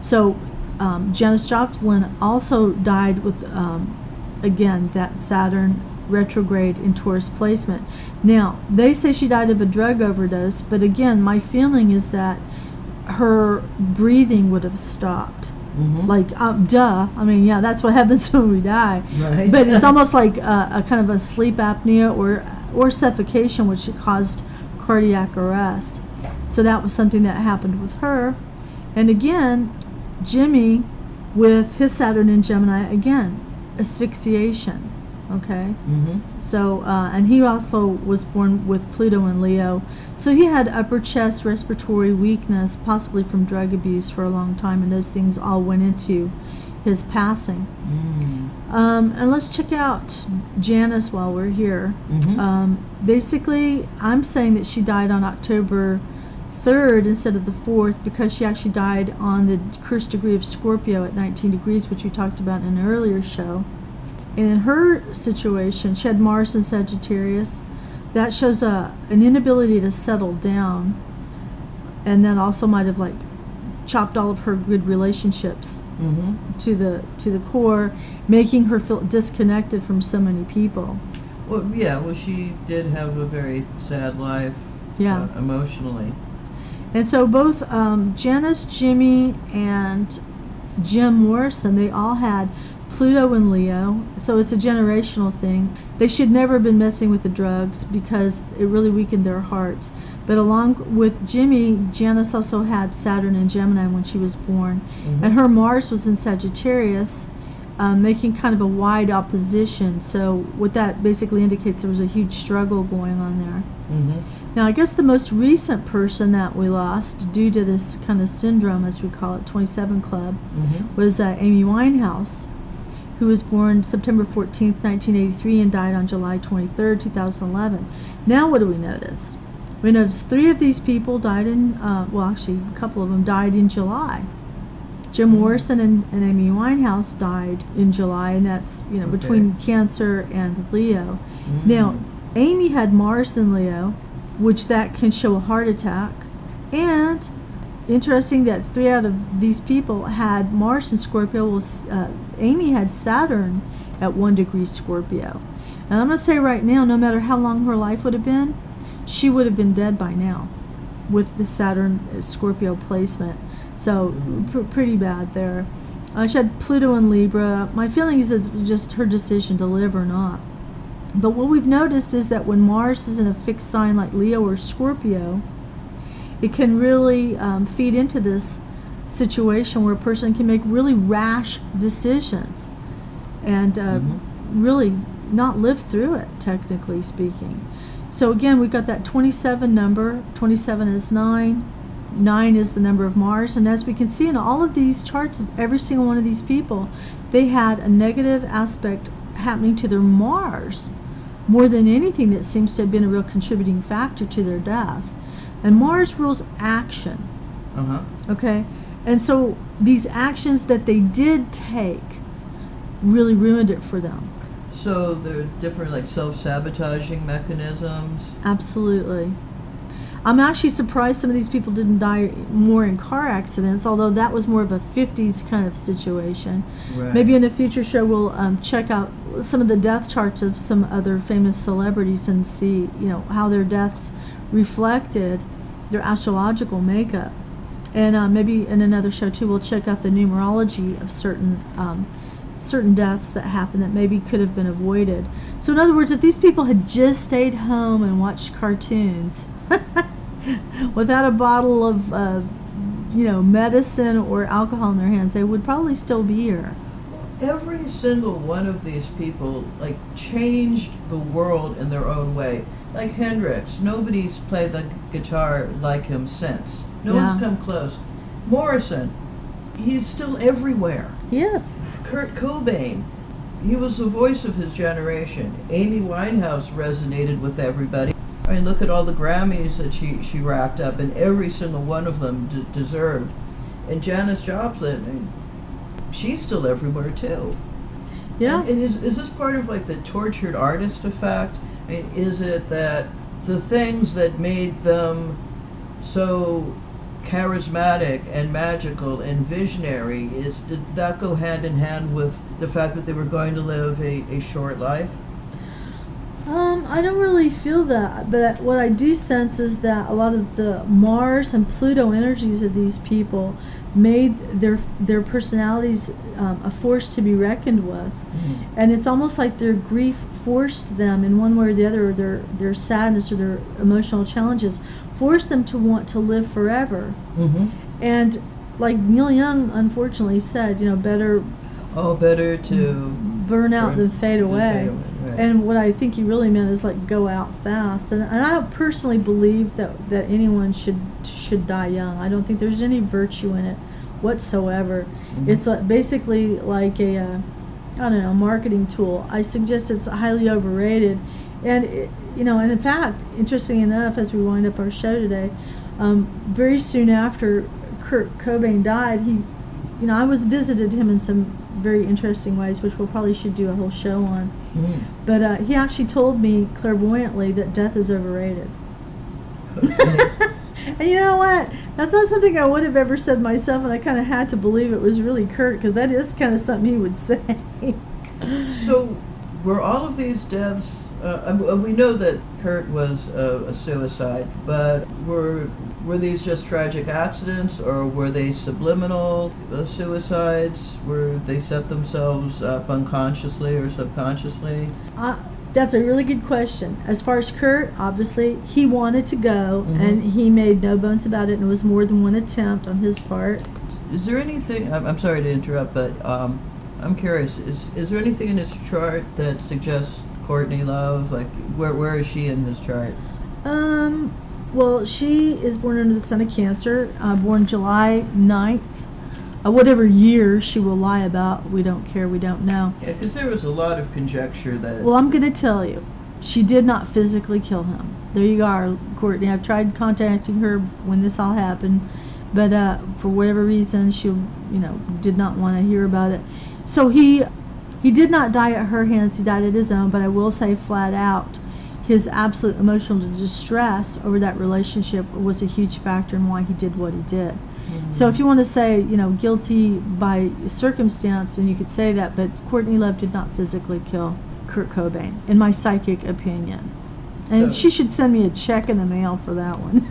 So Janis Joplin also died with, again, that Saturn retrograde in Taurus placement. Now, they say she died of a drug overdose, but again, my feeling is that her breathing would have stopped. Like, duh. I mean, yeah, that's what happens when we die. Right. But it's almost like a kind of a sleep apnea or suffocation, which caused cardiac arrest. So that was something that happened with her. And again, Jimmy, with his Saturn in Gemini, again, asphyxiation. Okay. So, and he also was born with Pluto in Leo. So he had upper chest respiratory weakness, possibly from drug abuse for a long time, and those things all went into his passing. And let's check out Janis while we're here. Basically, I'm saying that she died on October 3rd instead of the 4th because she actually died on the cursed degree of Scorpio at 19 degrees, which we talked about in an earlier show. And in her situation, she had Mars in Sagittarius. That shows an inability to settle down, and that also might have like chopped all of her good relationships to the core, making her feel disconnected from so many people. Well, yeah. Well, she did have a very sad life. Emotionally. And so both Janis, Jimmy, and Jim Morrison, they all had Pluto in Leo, so it's a generational thing. They should never have been messing with the drugs because it really weakened their hearts. But along with Jimmy, Janis also had Saturn in Gemini when she was born. And her Mars was in Sagittarius, making kind of a wide opposition. So what that basically indicates, there was a huge struggle going on there. Now, I guess the most recent person that we lost due to this kind of syndrome, as we call it, 27 Club, was Amy Winehouse, who was born September 14th, 1983, and died on July 23rd, 2011. Now, what do we notice? We notice 3 of these people died in, well, actually, a couple of them died in July. Jim Morrison and Amy Winehouse died in July, and that's, you know, between Cancer and Leo. Now, Amy had Mars in Leo, which that can show a heart attack. And interesting that 3 out of these people had Mars in Scorpio. Well, Amy had Saturn at 1 degree Scorpio. And I'm going to say right now, no matter how long her life would have been, she would have been dead by now with the Saturn Scorpio placement. So pretty bad there. She had Pluto in Libra. My feeling is it's just her decision to live or not. But what we've noticed is that when Mars is in a fixed sign like Leo or Scorpio, it can really feed into this situation where a person can make really rash decisions and really not live through it, technically speaking. So again, we've got that 27 number. 27 is 9. 9 is the number of Mars. And as we can see in all of these charts of every single one of these people, they had a negative aspect happening to their Mars more than anything that seems to have been a real contributing factor to their death. And Mars rules action. Okay? And so these actions that they did take really ruined it for them. So there are different like self-sabotaging mechanisms? Absolutely. I'm actually surprised some of these people didn't die more in car accidents, although that was more of a 50s kind of situation. Right. Maybe in a future show we'll check out some of the death charts of some other famous celebrities and see, you know, how their deaths reflected their astrological makeup. And maybe in another show too we'll check out the numerology of certain deaths that happened that maybe could have been avoided. So in other words, if these people had just stayed home and watched cartoons without a bottle of medicine or alcohol in their hands, they would probably still be here. Every single one of these people like changed the world in their own way. Like Hendrix, nobody's played the guitar like him since. No one's come close. Morrison, he's still everywhere. Yes. Kurt+Cobain, he was the voice of his generation. Amy Winehouse resonated with everybody. I mean, look at all the Grammys that she racked up, and every single one of them deserved. And Janis Joplin, I mean, she's still everywhere too. Yeah. And is this part of like the tortured artist effect? I mean, is it that the things that made them so charismatic and magical and visionary. Did that go hand in hand with the fact that they were going to live a short life? I don't really feel that, but what I do sense is that a lot of the Mars and Pluto energies of these people made their personalities a force to be reckoned with, and it's almost like their grief forced them in one way or the other, or their sadness or their emotional challenges forced them to want to live forever. And like Neil Young unfortunately said, better to burn out than fade away. Right. And what I think he really meant is like go out fast. And I don't personally believe that anyone should die young. I don't think there's any virtue in it whatsoever. It's basically like a marketing tool. I suggest it's highly overrated. And and in fact, interesting enough, as we wind up our show today, very soon after Kurt Cobain died, I was visited him in some very interesting ways, which we probably should do a whole show on. But he actually told me clairvoyantly that death is overrated. And you know what? That's not something I would have ever said myself, and I kind of had to believe it was really Kurt, because that is kind of something he would say. So, were all of these deaths? We know that Kurt was a suicide, but were these just tragic accidents, or were they subliminal suicides? Were they set themselves up unconsciously or subconsciously? That's a really good question. As far as Kurt, obviously, he wanted to go, and he made no bones about it, and it was more than one attempt on his part. Is there anything, I'm sorry to interrupt, but I'm curious, is there anything in his chart that suggests Courtney Love? Like, where is she in his chart? Well, she is born under the sign of Cancer, born July 9th. Whatever year she will lie about, we don't care, we don't know. Yeah, because there was a lot of conjecture that... Well, I'm going to tell you, she did not physically kill him. There you are, Courtney. I've tried contacting her when this all happened, but for whatever reason, she, did not want to hear about it. So he did not die at her hands, he died at his own, but I will say flat out, his absolute emotional distress over that relationship was a huge factor in why he did what he did. So if you want to say, guilty by circumstance, then you could say that, but Courtney Love did not physically kill Kurt Cobain, in my psychic opinion. And she should send me a check in the mail for that one.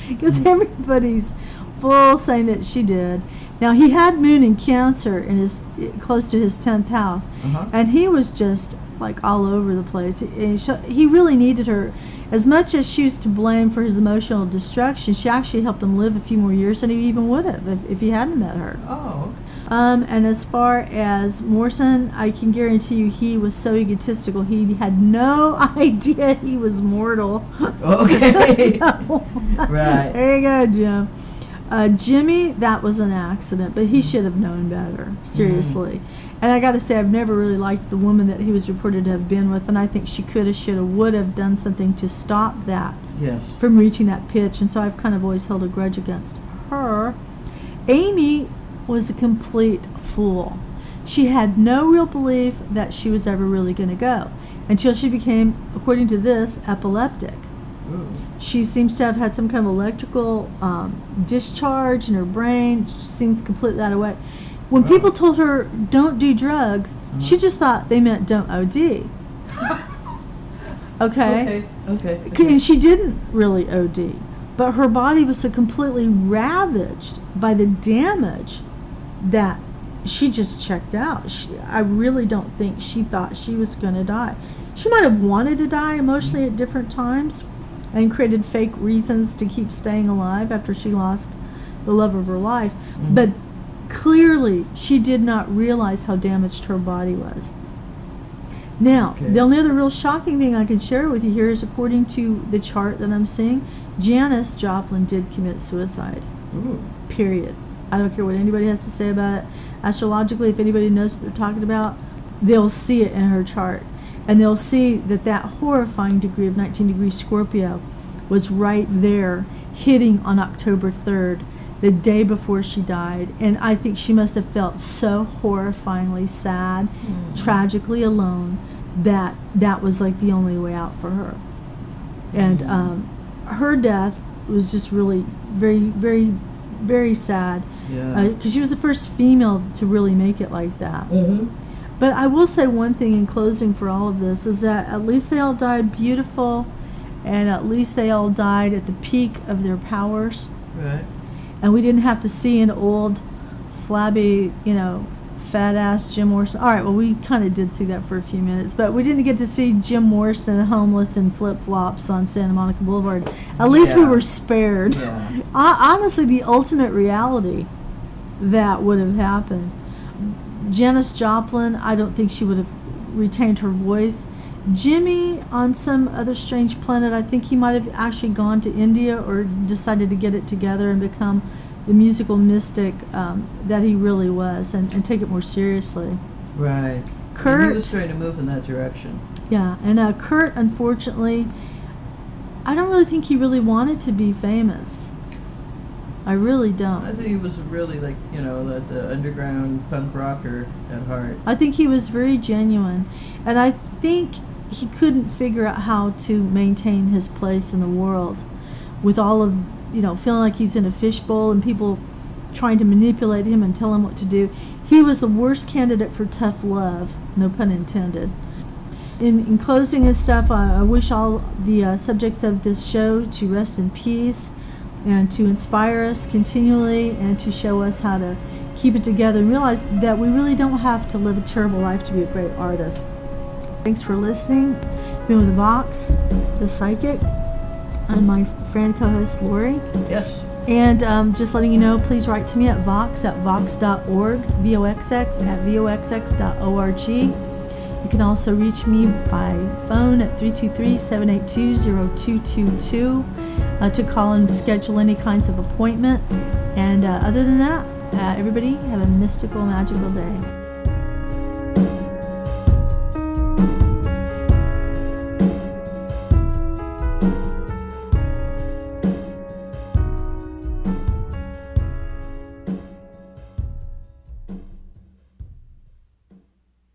Because everybody's full saying that she did. Now, he had Moon in Cancer in close to his 10th house, and he was just like all over the place. He really needed her. As much as she was to blame for his emotional destruction, she actually helped him live a few more years than he even would have if he hadn't met her. Oh. And as far as Morrison, I can guarantee you he was so egotistical, he had no idea he was mortal. Okay. So, right. There you go, Jim. Jimmy, that was an accident, but he should have known better, seriously. And I got to say, I've never really liked the woman that he was reported to have been with, and I think she could have, should have, would have done something to stop that from reaching that pitch, and so I've kind of always held a grudge against her. Amy was a complete fool. She had no real belief that she was ever really going to go, until she became, according to this, epileptic. She seems to have had some kind of electrical discharge in her brain. She seems completely out of whack. When people told her, don't do drugs, she just thought they meant don't OD. Okay? Okay. And she didn't really OD. But her body was so completely ravaged by the damage that she just checked out. I really don't think she thought she was going to die. She might have wanted to die emotionally at different times, and created fake reasons to keep staying alive after she lost the love of her life. But clearly, she did not realize how damaged her body was. Now, the only other real shocking thing I can share with you here is, according to the chart that I'm seeing, Janis Joplin did commit suicide. Period. I don't care what anybody has to say about it. Astrologically, if anybody knows what they're talking about, they'll see it in her chart. And they'll see that horrifying degree of 19-degree Scorpio was right there, hitting on October 3rd, the day before she died. And I think she must have felt so horrifyingly sad, tragically alone, that was like the only way out for her. And her death was just really very, very, very sad. Yeah. Because she was the first female to really make it like that. Mm-hmm. But I will say one thing in closing for all of this is that at least they all died beautiful, and at least they all died at the peak of their powers. Right. And we didn't have to see an old, flabby, fat ass Jim Morrison. All right, well, we kind of did see that for a few minutes, but we didn't get to see Jim Morrison homeless in flip flops on Santa Monica Boulevard. At least we were spared. Yeah. Honestly, the ultimate reality that would have happened. Janis Joplin, I don't think she would have retained her voice. Jimmy, on some other strange planet, I think he might have actually gone to India or decided to get it together and become the musical mystic that he really was, and take it more seriously. Right. Kurt, And he was trying to move in that direction. yeah, and Kurt, unfortunately, I don't really think he really wanted to be famous. I really don't. I think he was really the underground punk rocker at heart. I think he was very genuine, and I think he couldn't figure out how to maintain his place in the world with all of, feeling like he's in a fishbowl and people trying to manipulate him and tell him what to do. He was the worst candidate for tough love, no pun intended. In closing and stuff, I wish all the subjects of this show to rest in peace and to inspire us continually and to show us how to keep it together and realize that we really don't have to live a terrible life to be a great artist. Thanks for listening. Been with Voxx the Psychic and my friend co-host LorE. Yes. And just letting you know, please write to me at voxx@voxx.org, voxx@voxx.org. You can also reach me by phone at 323-782-0222 to call and schedule any kinds of appointments. And other than that, everybody have a mystical, magical day.